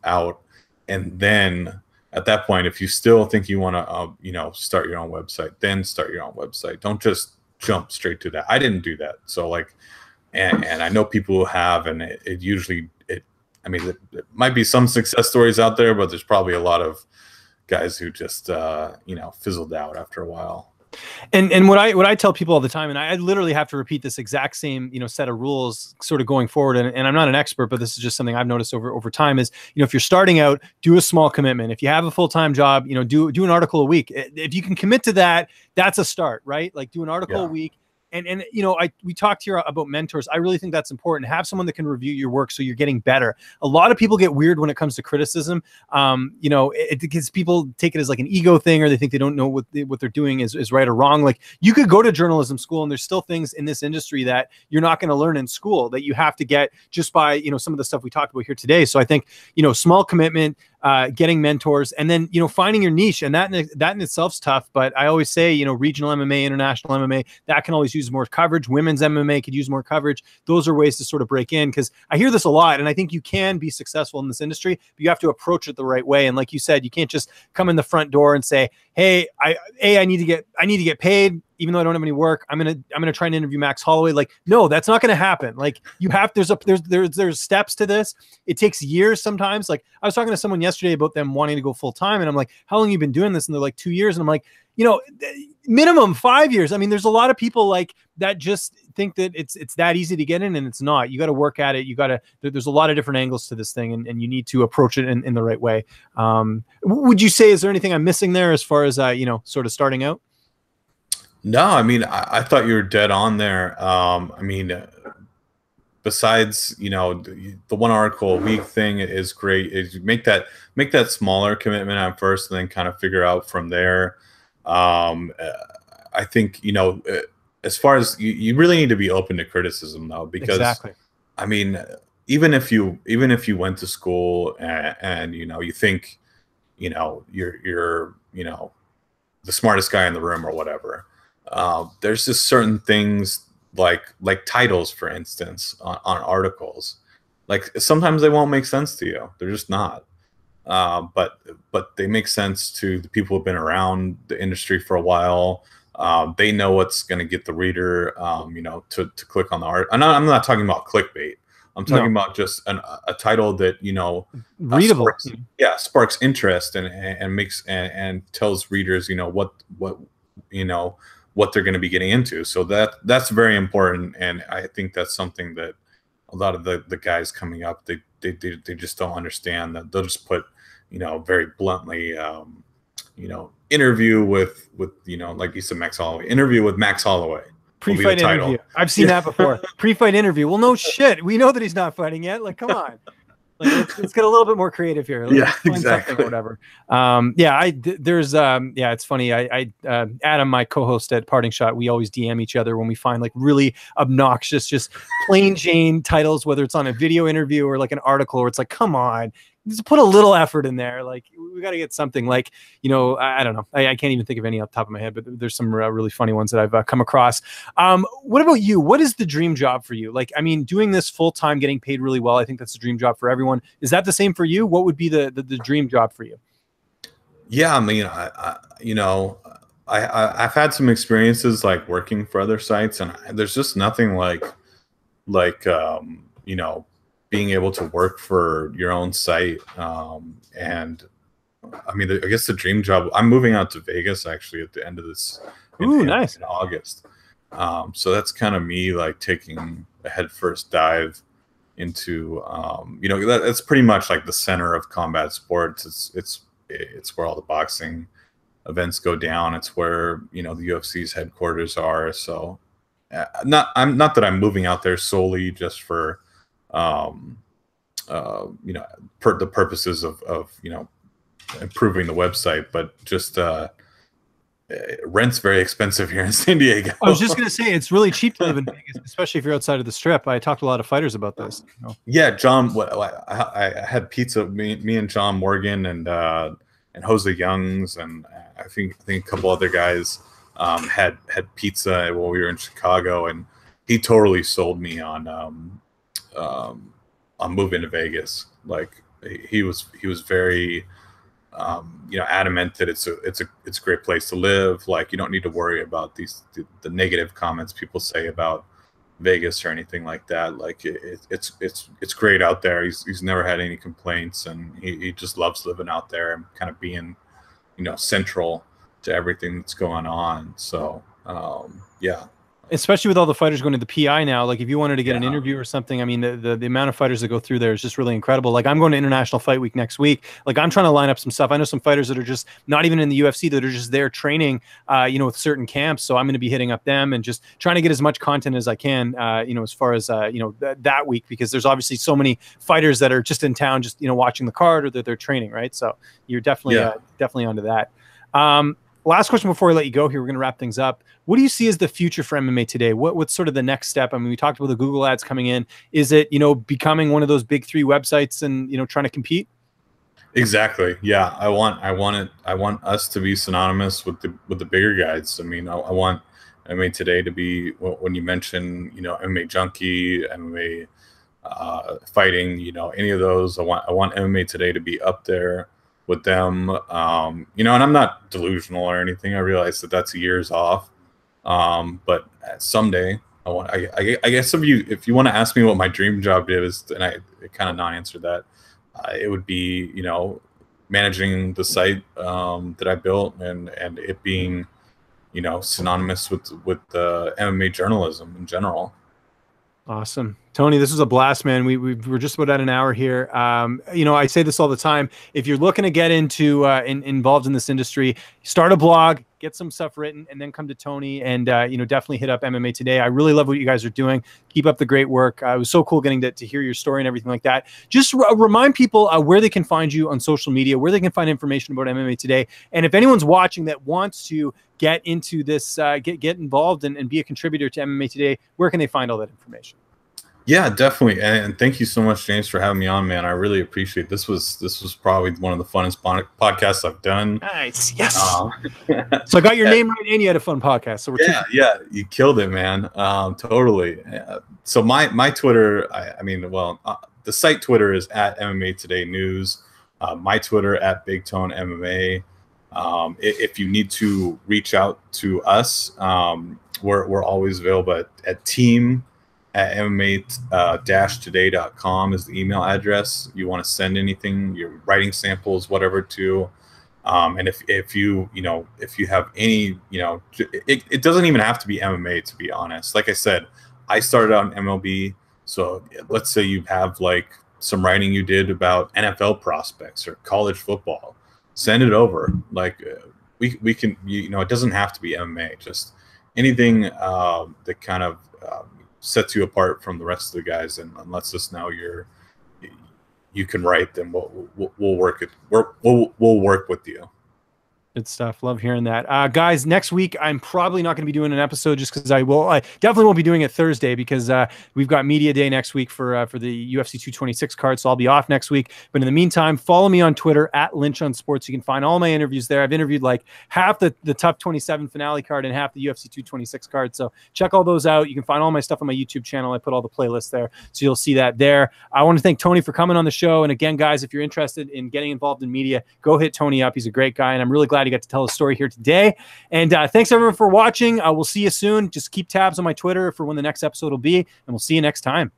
out. And then at that point, if you still think you want to start your own website, then start your own website. Don't just jump straight to that. I didn't do that. So and I know people who have, and it usually there might be some success stories out there, but there's probably a lot of guys who just fizzled out after a while. And what I tell people all the time, and I literally have to repeat this exact same, set of rules sort of going forward. And I'm not an expert, but this is just something I've noticed over time is, if you're starting out, do a small commitment. If you have a full-time job, do an article a week. If you can commit to that, that's a start, right? Like do an article a week. And we talked here about mentors. I really think that's important. Have someone that can review your work so you're getting better. A lot of people get weird when it comes to criticism. Because people take it as like an ego thing, or they think they don't know what they're doing is right or wrong. Like you could go to journalism school, and there's still things in this industry that you're not going to learn in school that you have to get just by some of the stuff we talked about here today. So I think small commitment, getting mentors, and then finding your niche, and that in itself's tough. But I always say regional MMA, international MMA, that can always use more coverage. Women's MMA could use more coverage. Those are ways to sort of break in, because I hear this a lot, and I think you can be successful in this industry, but you have to approach it the right way. And like you said, you can't just come in the front door and say, hey, I need to get paid, even though I don't have any work. I'm gonna try and interview Max Holloway. Like, no, that's not gonna happen. Like you have there's steps to this. It takes years sometimes. Like I was talking to someone yesterday about them wanting to go full time, and I'm like, how long have you been doing this? And they're like 2 years, and I'm like, minimum 5 years. I mean, there's a lot of people like that just think that it's that easy to get in, and it's not. You got to work at it. There's a lot of different angles to this thing, and you need to approach it in the right way. Would you say, is there anything I'm missing there as far as sort of starting out? No, I mean, I thought you were dead on there. Besides, the one article a week thing is great. Is make that smaller commitment at first, and then kind of figure out from there. I think, as far as you really need to be open to criticism, though, because exactly. I mean, even if you went to school and you think, you're the smartest guy in the room or whatever, there's just certain things like titles, for instance, on articles. Like sometimes they won't make sense to you. They're just not. But they make sense to the people who've been around the industry for a while. They know what's going to get the reader, to click on the art. I'm not talking about clickbait. I'm talking about just a title that readable, sparks interest and makes and tells readers what they're going to be getting into. So that's very important, and I think that's something that a lot of the guys coming up they just don't understand. That they'll just put very bluntly interview with like you said, Max Holloway, interview with Max Holloway. Pre-fight interview. I've seen that before. Pre-fight interview. Well, no shit. We know that he's not fighting yet. Like, come on. Like, let's get a little bit more creative here. Yeah, exactly. Or whatever. It's funny. Adam, my co-host at Parting Shot, we always DM each other when we find like really obnoxious, just plain Jane titles, whether it's on a video interview or like an article, where it's like, come on, just put a little effort in there. Like we got to get something like, I don't know. I can't even think of any off the top of my head, but there's some really funny ones that I've come across. What about you? What is the dream job for you? Like, I mean, doing this full time, getting paid really well, I think that's a dream job for everyone. Is that the same for you? What would be the dream job for you? Yeah, I mean, I've had some experiences like working for other sites, and there's just nothing like being able to work for your own site. And I mean, I guess the dream job, I'm moving out to Vegas actually at the end of this nice. in August. So that's kind of me like taking a headfirst dive into that's pretty much like the center of combat sports. It's where all the boxing events go down. It's where the UFC's headquarters are. So not that I'm moving out there solely just for the purposes of improving the website, but just rent's very expensive here in San Diego. I was just gonna say it's really cheap to live in Vegas, especially if you're outside of the Strip. I talked to a lot of fighters about this. Yeah, John. I had pizza. Me and John Morgan and Jose Youngs, and I think a couple other guys had pizza while we were in Chicago, and he totally sold me on moving to Vegas. Like he was very adamant that it's a great place to live. Like you don't need to worry about the negative comments people say about Vegas or anything like that. Like it's great out there. He's never had any complaints, and he just loves living out there and kind of being central to everything that's going on. So yeah. Especially with all the fighters going to the PI now, like if you wanted to get an Yeah. interview or something, I mean, the amount of fighters that go through there is just really incredible. Like I'm going to International Fight Week next week. Like I'm trying to line up some stuff. I know some fighters that are just not even in the UFC that are just there training, you know, with certain camps. So I'm going to be hitting up them and just trying to get as much content as I can, you know, as far as, you know, that week, because there's obviously so many fighters that are just in town, just, you know, watching the card or that they're training. Right. So you're definitely, definitely onto that. Last question before we let you go here, we're going to wrap things up. What do you see as the future for MMA today? What's sort of the next step? I mean, we talked about the Google ads coming in. Is it, you know, becoming one of those big 3 websites and, you know, trying to compete? Exactly. Yeah. I want us to be synonymous with the bigger guys. I mean, I want MMA Today to be, when you mention, you know, MMA Junkie, MMA Fighting, you know, any of those, I want MMA Today to be up there with them. You know, and I'm not delusional or anything. I realize that that's years off. But someday I guess if you want to ask me what my dream job is, and I kind of not answer that, it would be, you know, managing the site that I built and it being, you know, synonymous with MMA journalism in general. Awesome. Tony, this was a blast, man. We're just about at an hour here. You know, I say this all the time. If you're looking to get into involved in this industry, start a blog, get some stuff written, and then come to Tony and, you know, definitely hit up MMA Today. I really love what you guys are doing. Keep up the great work. It was so cool getting to hear your story and everything like that. Just remind people where they can find you on social media, where they can find information about MMA Today. And if anyone's watching that wants to get into this, get involved and be a contributor to MMA Today, where can they find all that information? Yeah, definitely. And thank you so much, James, for having me on, man. I really appreciate it. This was probably one of the funnest podcasts I've done. Nice. Yes. So I got your name right and you had a fun podcast. So yeah, you killed it, man. Totally. So my Twitter, the site Twitter is at MMA Today News. My Twitter at Big Tone MMA. If you need to reach out to us, we're always available at team@MMA-today.com is the email address. You want to send anything, your writing samples, whatever, to. And if you have any, you know, it doesn't even have to be MMA, to be honest. Like I said, I started out in MLB. So let's say you have like some writing you did about NFL prospects or college football, send it over. Like we can, you know, it doesn't have to be MMA, just anything that kind of sets you apart from the rest of the guys and lets us know you can write, then we'll work it. We'll work with you. Good stuff. Love hearing that. Guys, next week, I'm probably not going to be doing an episode just because I definitely won't be doing it Thursday because we've got media day next week for the UFC 226 card. So I'll be off next week. But in the meantime, follow me on Twitter at Lynch on Sports. You can find all my interviews there. I've interviewed like half the Tough 27 finale card and half the UFC 226 card. So check all those out. You can find all my stuff on my YouTube channel. I put all the playlists there. So you'll see that there. I want to thank Tony for coming on the show. And again, guys, if you're interested in getting involved in media, go hit Tony up. He's a great guy. And I'm really glad he got to tell his story here today. And thanks everyone for watching. We'll see you soon. Just keep tabs on my Twitter for when the next episode will be, and we'll see you next time.